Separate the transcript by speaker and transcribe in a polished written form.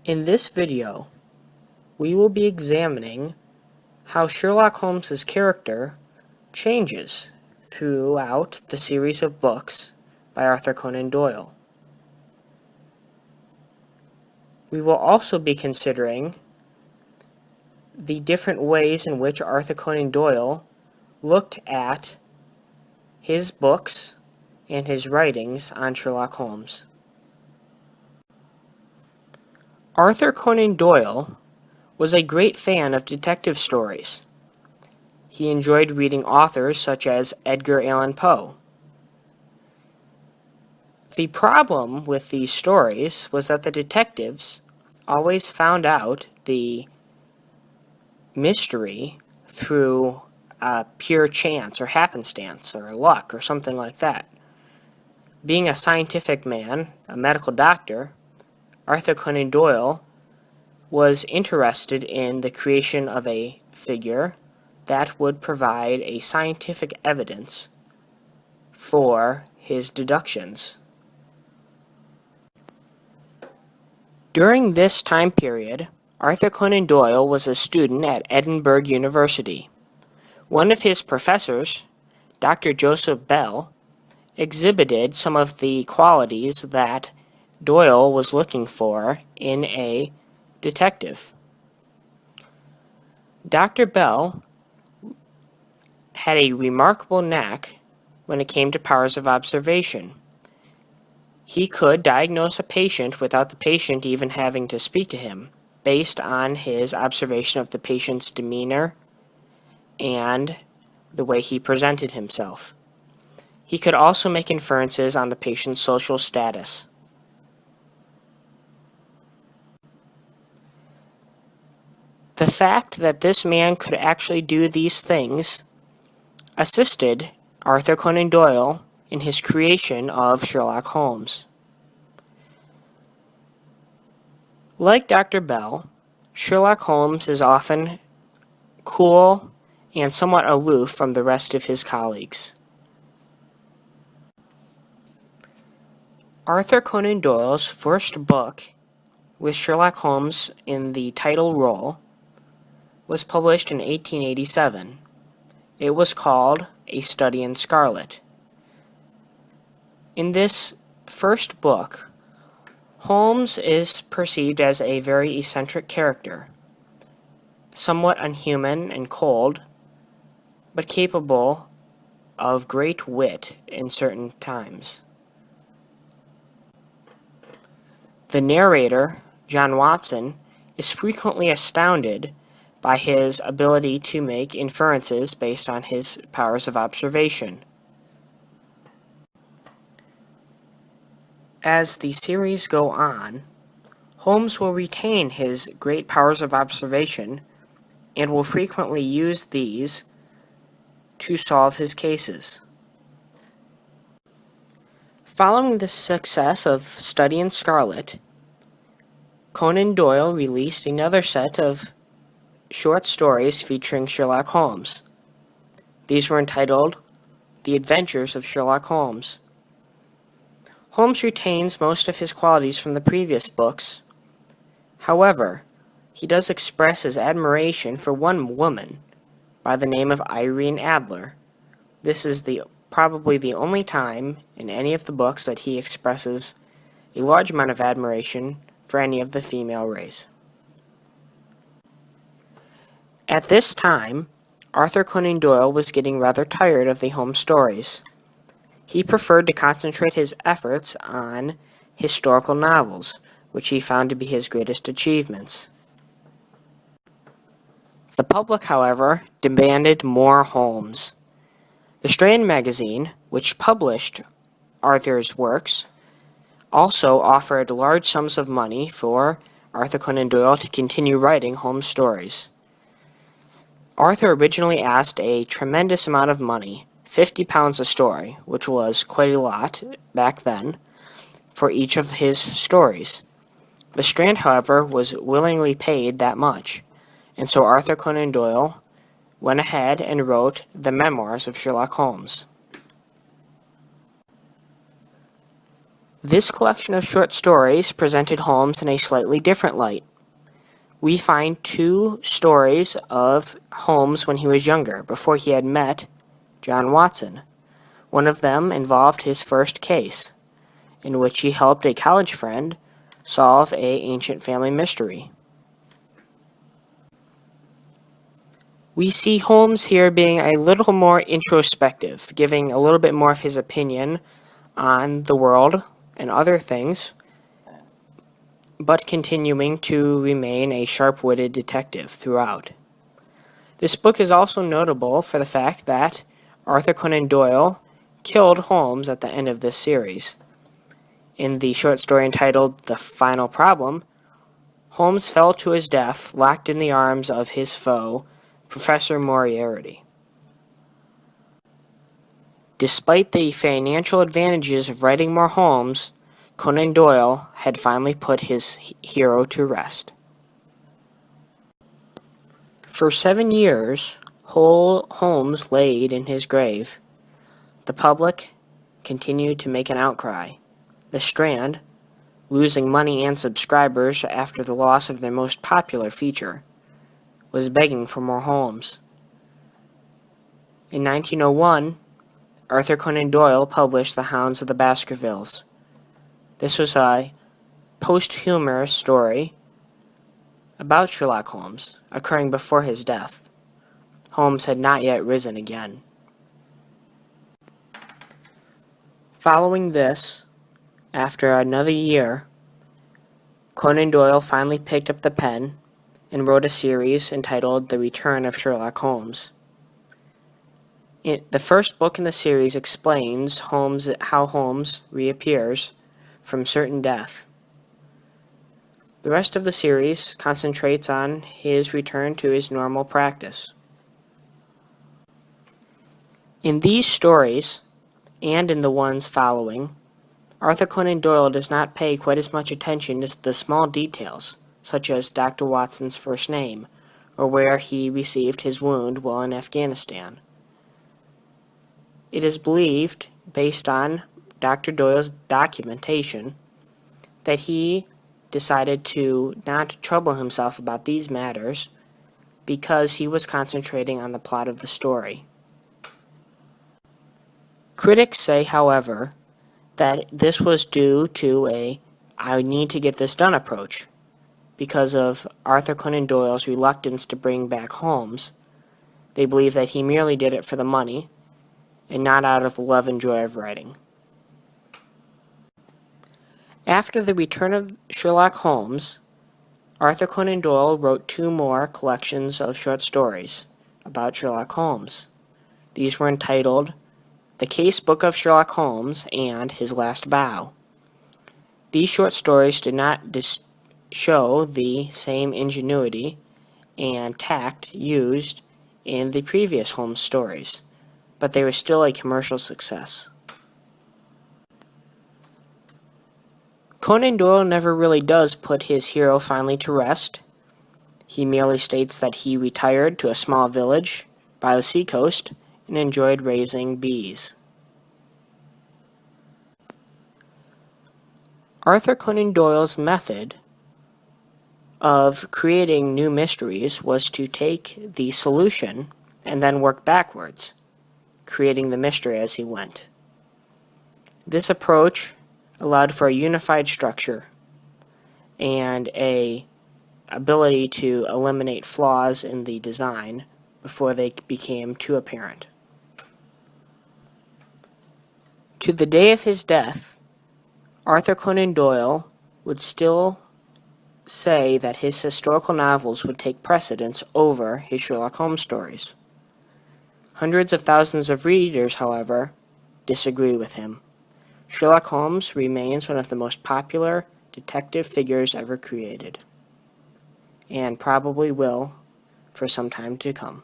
Speaker 1: In this video, we will be examining how Sherlock Holmes's character changes throughout the series of books by Arthur Conan Doyle. We will also be considering the different ways in which Arthur Conan Doyle looked at his books and his writings on Sherlock Holmes. Arthur Conan Doyle was a great fan of detective stories. He enjoyed reading authors such as Edgar Allan Poe. The problem with these stories was that the detectives always found out the mystery through pure chance or happenstance or luck or something like that. Being a scientific man, a medical doctor, Arthur Conan Doyle was interested in the creation of a figure that would provide a scientific evidence for his deductions. During this time period, Arthur Conan Doyle was a student at Edinburgh University. One of his professors, Dr. Joseph Bell, exhibited some of the qualities that Doyle was looking for in a detective. Dr. Bell had a remarkable knack when it came to powers of observation. He could diagnose a patient without the patient even having to speak to him, based on his observation of the patient's demeanor and the way he presented himself. He could also make inferences on the patient's social status. The fact that this man could actually do these things assisted Arthur Conan Doyle in his creation of Sherlock Holmes. Like Dr. Bell, Sherlock Holmes is often cool and somewhat aloof from the rest of his colleagues. Arthur Conan Doyle's first book, with Sherlock Holmes in the title role, was published in 1887. It was called A Study in Scarlet. In this first book, Holmes is perceived as a very eccentric character, somewhat unhuman and cold, but capable of great wit in certain times. The narrator, John Watson, is frequently astounded by his ability to make inferences based on his powers of observation. As the series go on, Holmes will retain his great powers of observation and will frequently use these to solve his cases. Following the success of Study in Scarlet, Conan Doyle released another set of short stories featuring Sherlock Holmes. These were entitled The Adventures of Sherlock Holmes. Holmes retains most of his qualities from the previous books. However, he does express his admiration for one woman by the name of Irene Adler. This is probably the only time in any of the books that he expresses a large amount of admiration for any of the female race. At this time, Arthur Conan Doyle was getting rather tired of the Holmes stories. He preferred to concentrate his efforts on historical novels, which he found to be his greatest achievements. The public, however, demanded more Holmes. The Strand magazine, which published Arthur's works, also offered large sums of money for Arthur Conan Doyle to continue writing Holmes stories. Arthur originally asked a tremendous amount of money, £50 a story, which was quite a lot back then, for each of his stories. The Strand, however, was willingly paid that much, and so Arthur Conan Doyle went ahead and wrote the memoirs of Sherlock Holmes. This collection of short stories presented Holmes in a slightly different light. We find two stories of Holmes when he was younger, before he had met John Watson. One of them involved his first case, in which he helped a college friend solve an ancient family mystery. We see Holmes here being a little more introspective, giving a little bit more of his opinion on the world and other things, but continuing to remain a sharp-witted detective throughout. This book is also notable for the fact that Arthur Conan Doyle killed Holmes at the end of this series. In the short story entitled The Final Problem, Holmes fell to his death locked in the arms of his foe, Professor Moriarty. Despite the financial advantages of writing more Holmes, Conan Doyle had finally put his hero to rest. For 7 years, Holmes laid in his grave. The public continued to make an outcry. The Strand, losing money and subscribers after the loss of their most popular feature, was begging for more Holmes. In 1901, Arthur Conan Doyle published The Hounds of the Baskervilles. This was a posthumous story about Sherlock Holmes, occurring before his death. Holmes had not yet risen again. Following this, after another year, Conan Doyle finally picked up the pen and wrote a series entitled The Return of Sherlock Holmes. The first book in the series explains how Holmes reappears from certain death. The rest of the series concentrates on his return to his normal practice. In these stories, and in the ones following, Arthur Conan Doyle does not pay quite as much attention to the small details, such as Dr. Watson's first name, or where he received his wound while in Afghanistan. It is believed, based on Dr. Doyle's documentation, that he decided to not trouble himself about these matters because he was concentrating on the plot of the story. Critics say, however, that this was due to a "I need to get this done" approach, because of Arthur Conan Doyle's reluctance to bring back Holmes. They believe that he merely did it for the money, and not out of the love and joy of writing. After the return of Sherlock Holmes, Arthur Conan Doyle wrote 2 more collections of short stories about Sherlock Holmes. These were entitled The Case Book of Sherlock Holmes and His Last Bow. These short stories did not show the same ingenuity and tact used in the previous Holmes stories, but they were still a commercial success. Conan Doyle never really does put his hero finally to rest. He merely states that he retired to a small village by the seacoast and enjoyed raising bees. Arthur Conan Doyle's method of creating new mysteries was to take the solution and then work backwards, creating the mystery as he went. This approach allowed for a unified structure and a ability to eliminate flaws in the design before they became too apparent. To the day of his death, Arthur Conan Doyle would still say that his historical novels would take precedence over his Sherlock Holmes stories. Hundreds of thousands of readers, however, disagree with him. Sherlock Holmes remains one of the most popular detective figures ever created, and probably will for some time to come.